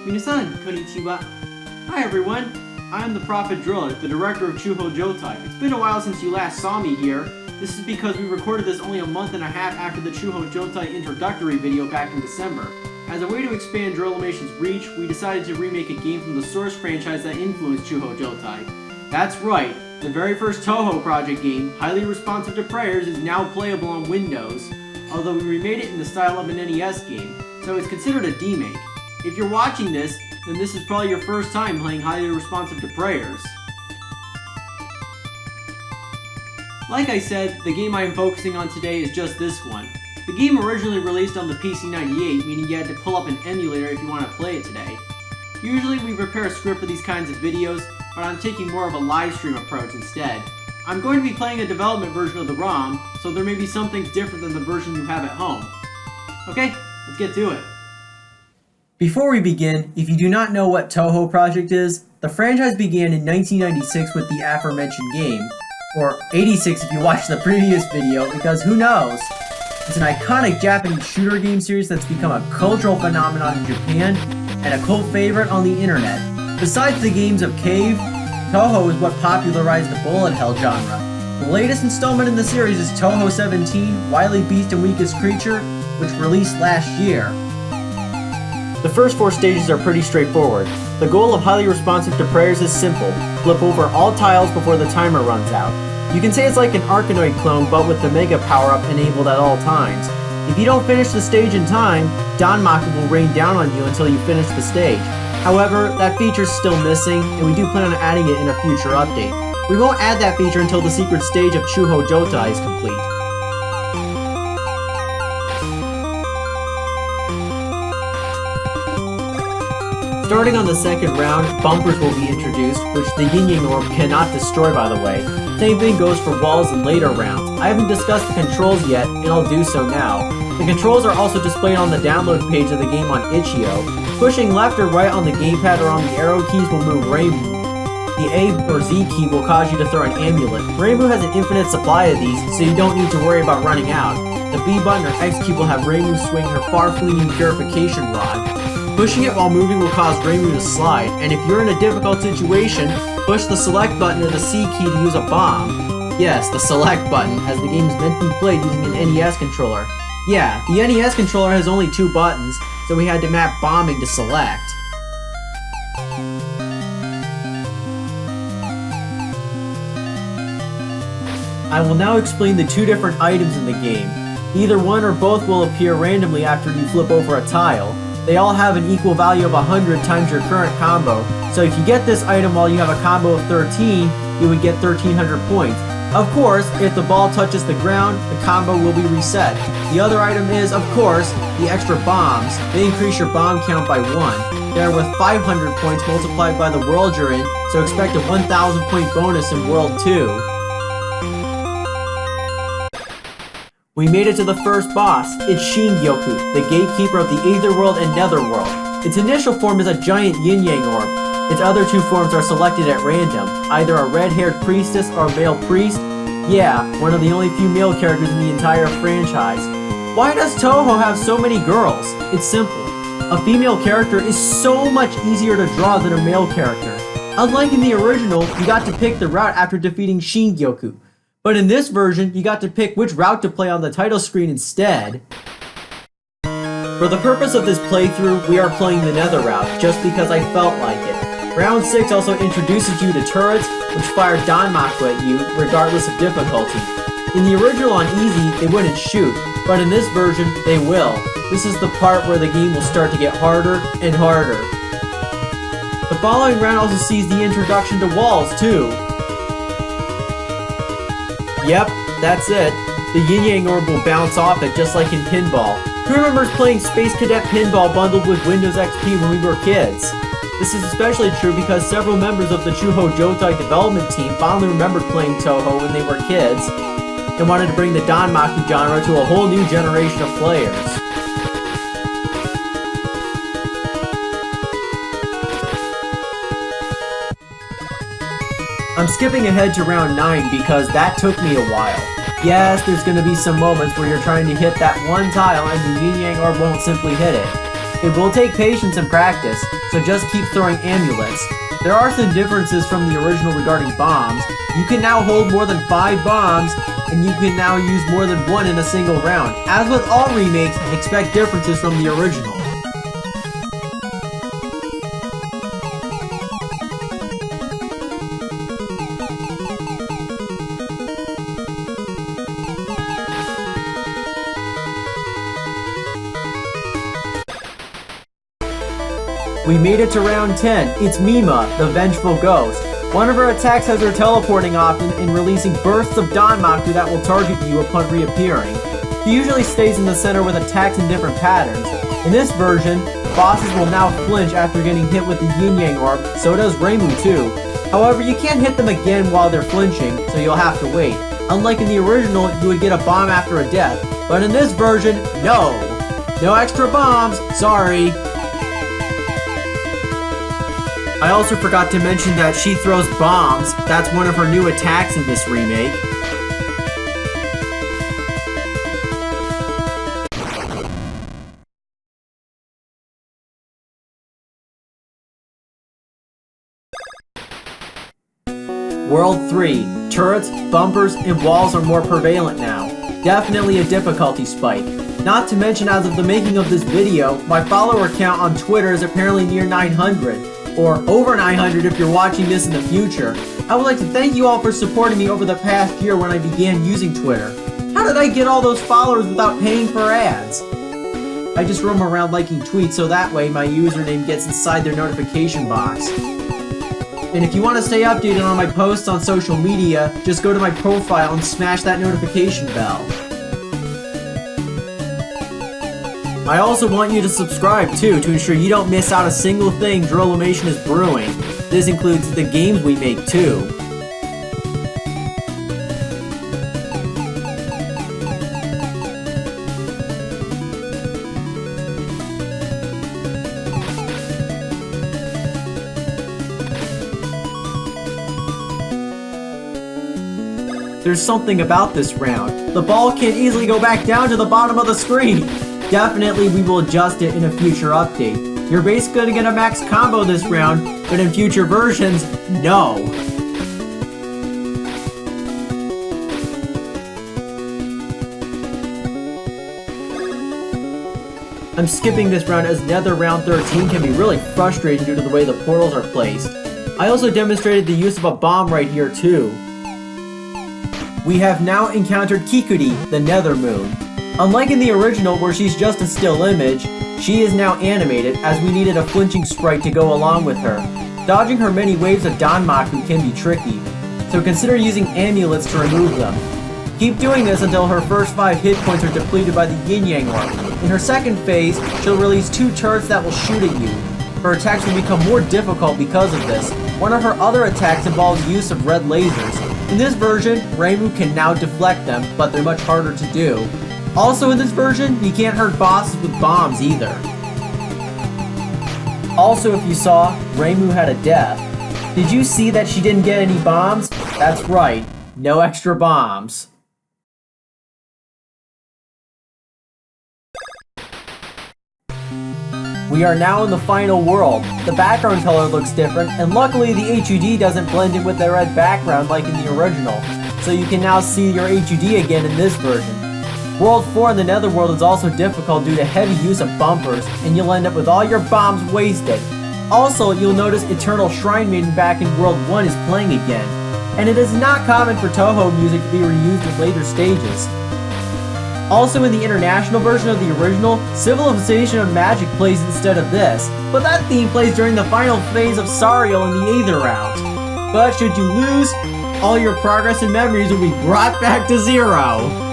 Minasan, konnichiwa. Hi everyone, I'm the Prophet Driller, the director of Touhou Jotai. It's been a while since you last saw me here. This is because we recorded this only a month and a half after the Touhou Jotai introductory video back in December. As a way to expand Drillmation's reach, we decided to remake a game from the Source franchise that influenced Touhou Jotai. That's right, the very first Touhou project game, highly responsive to prayers, is now playable on Windows, although we remade it in the style of an NES game, so it's considered a demake. If you're watching this, then this is probably your first time playing highly responsive to prayers. Like I said, the game I am focusing on today is just this one. The game originally released on the PC-98, meaning you had to pull up an emulator if you want to play it today. Usually we prepare a script for these kinds of videos, but I'm taking more of a live stream approach instead. I'm going to be playing a development version of the ROM, so there may be some things different than the version you have at home. Okay, let's get to it. Before we begin, if you do not know what Touhou Project is, the franchise began in 1996 with the aforementioned game, or 86 if you watched the previous video, because who knows? It's an iconic Japanese shooter game series that's become a cultural phenomenon in Japan and a cult favorite on the internet. Besides the games of Cave, Touhou is what popularized the bullet hell genre. The latest installment in the series is Touhou 17, Wily Beast and Weakest Creature, which released last year. The first 4 stages are pretty straightforward. The goal of highly responsive to prayers is simple: flip over all tiles before the timer runs out. You can say it's like an Arkanoid clone, but with the Mega power-up enabled at all times. If you don't finish the stage in time, danmaku will rain down on you until you finish the stage. However, that feature's still missing, and we do plan on adding it in a future update. We won't add that feature until the secret stage of Touhou Jotai is complete. Starting on the second round, bumpers will be introduced, which the Yin-Yang Orb cannot destroy, by the way. Same thing goes for walls in later rounds. I haven't discussed the controls yet, and I'll do so now. The controls are also displayed on the download page of the game on itch.io. Pushing left or right on the gamepad or on the arrow keys will move Reimu. The A or Z key will cause you to throw an amulet. Reimu has an infinite supply of these, so you don't need to worry about running out. The B button or X key will have Reimu swing her far-fleeting purification rod. Pushing it while moving will cause Reimu to slide, and if you're in a difficult situation, push the select button or the C key to use a bomb. Yes, the select button, as the game is meant to be played using an NES controller. Yeah, the NES controller has only 2 buttons, so we had to map bombing to select. I will now explain the 2 different items in the game. Either one or both will appear randomly after you flip over a tile. They all have an equal value of 100 times your current combo, so if you get this item while you have a combo of 13, you would get 1300 points. Of course, if the ball touches the ground, the combo will be reset. The other item is, of course, the extra bombs. They increase your bomb count by 1. They are worth 500 points multiplied by the world you're in, so expect a 1000 point bonus in World 2. We made it to the first boss. It's Shingyoku, the gatekeeper of the Aether World and Netherworld. Its initial form is a giant yin-yang orb. Its other 2 forms are selected at random, either a red-haired priestess or a male priest. Yeah, one of the only few male characters in the entire franchise. Why does Touhou have so many girls? It's simple. A female character is so much easier to draw than a male character. Unlike in the original, you got to pick the route after defeating Shingyoku. But in this version, you got to pick which route to play on the title screen instead. For the purpose of this playthrough, we are playing the Nether route, just because I felt like it. Round 6 also introduces you to turrets, which fire danmaku at you, regardless of difficulty. In the original on easy, they wouldn't shoot, but in this version, they will. This is the part where the game will start to get harder and harder. The following round also sees the introduction to walls, too. Yep, that's it. The Yin-Yang Orb will bounce off it just like in pinball. Who remembers playing Space Cadet Pinball bundled with Windows XP when we were kids? This is especially true because several members of the Touhou Jotai development team fondly remembered playing Touhou when they were kids and wanted to bring the danmaku genre to a whole new generation of players. I'm skipping ahead to round 9 because that took me a while. Yes, there's going to be some moments where you're trying to hit that one tile and the Yin-Yang Orb won't simply hit it. It will take patience and practice, so just keep throwing amulets. There are some differences from the original regarding bombs. You can now hold more than 5 bombs, and you can now use more than 1 in a single round. As with all remakes, expect differences from the original. We made it to round 10. It's Mima, the Vengeful Ghost. One of her attacks has her teleporting option and releasing bursts of danmaku that will target you upon reappearing. She usually stays in the center with attacks in different patterns. In this version, bosses will now flinch after getting hit with the yin-yang orb, so does Reimu too. However, you can't hit them again while they're flinching, so you'll have to wait. Unlike in the original, you would get a bomb after a death, but in this version, no! No extra bombs, sorry! I also forgot to mention that she throws bombs. That's one of her new attacks in this remake. World 3. Turrets, bumpers, and walls are more prevalent now. Definitely a difficulty spike. Not to mention, as of the making of this video, my follower count on Twitter is apparently near 900. Or over 900 if you're watching this in the future. I would like to thank you all for supporting me over the past year when I began using Twitter. How did I get all those followers without paying for ads? I just roam around liking tweets so that way my username gets inside their notification box. And if you want to stay updated on my posts on social media, just go to my profile and smash that notification bell. I also want you to subscribe too, to ensure you don't miss out a single thing Drillimation is brewing. This includes the games we make too. There's something about this round. The ball can't easily go back down to the bottom of the screen. Definitely we will adjust it in a future update. You're basically gonna get a max combo this round, but in future versions, no. I'm skipping this round as Nether round 13 can be really frustrating due to the way the portals are placed. I also demonstrated the use of a bomb right here too. We have now encountered Kikuri, the Nether Moon. Unlike in the original where she's just a still image, she is now animated as we needed a flinching sprite to go along with her. Dodging her many waves of danmaku can be tricky, so consider using amulets to remove them. Keep doing this until her first 5 hit points are depleted by the yin-yang orb. In her second phase, she'll release 2 turrets that will shoot at you. Her attacks will become more difficult because of this. One of her other attacks involves use of red lasers. In this version, Reimu can now deflect them, but they're much harder to do. Also in this version, you can't hurt bosses with bombs either. Also, if you saw, Reimu had a death. Did you see that she didn't get any bombs? That's right, no extra bombs. We are now in the final world. The background color looks different, and luckily the HUD doesn't blend in with the red background like in the original, so you can now see your HUD again in this version. World 4 in the Netherworld is also difficult due to heavy use of bumpers, and you'll end up with all your bombs wasted. Also, you'll notice Eternal Shrine Maiden back in World 1 is playing again, and it is not common for Touhou music to be reused in later stages. Also in the international version of the original, Civilization of Magic plays instead of this, but that theme plays during the final phase of Sariel in the Aether route. But should you lose, all your progress and memories will be brought back to 0.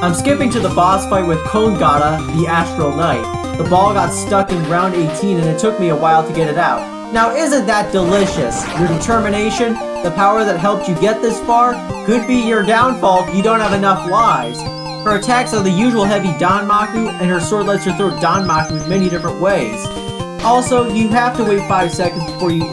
I'm skipping to the boss fight with Kongata, the Astral Knight. The ball got stuck in round 18 and it took me a while to get it out. Now isn't that delicious? Your determination, the power that helped you get this far, could be your downfall if you don't have enough lives. Her attacks are the usual heavy danmaku, and her sword lets her throw danmaku in many different ways. Also, you have to wait 5 seconds before you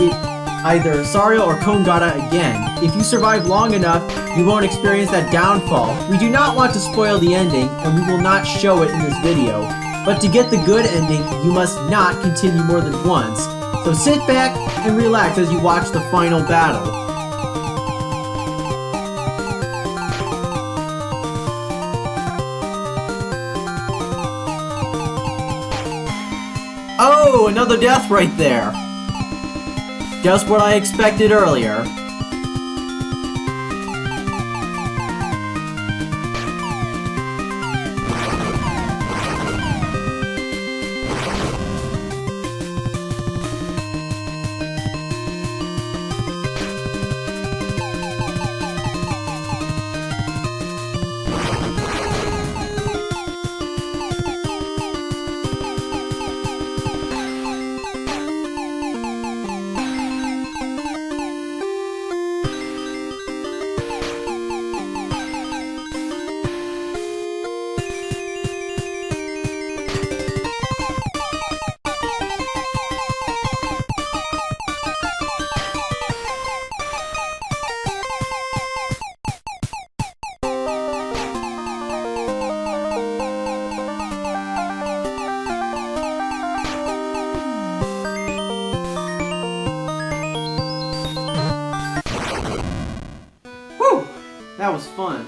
either Sario or Kongata again. If you survive long enough, you won't experience that downfall. We do not want to spoil the ending, and we will not show it in this video. But to get the good ending, you must not continue more than once. So sit back and relax as you watch the final battle. Oh, another death right there. Just what I expected earlier. That was fun.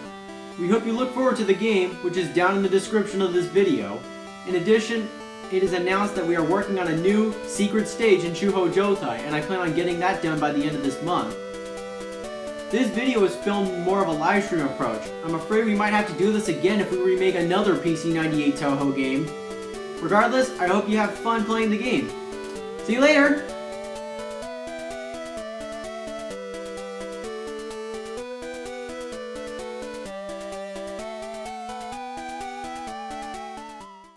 We hope you look forward to the game, which is down in the description of this video. In addition, it is announced that we are working on a new secret stage in Touhou Jotai, and I plan on getting that done by the end of this month. This video is filmed more of a live stream approach. I'm afraid we might have to do this again if we remake another PC98 Touhou game. Regardless, I hope you have fun playing the game. See you later!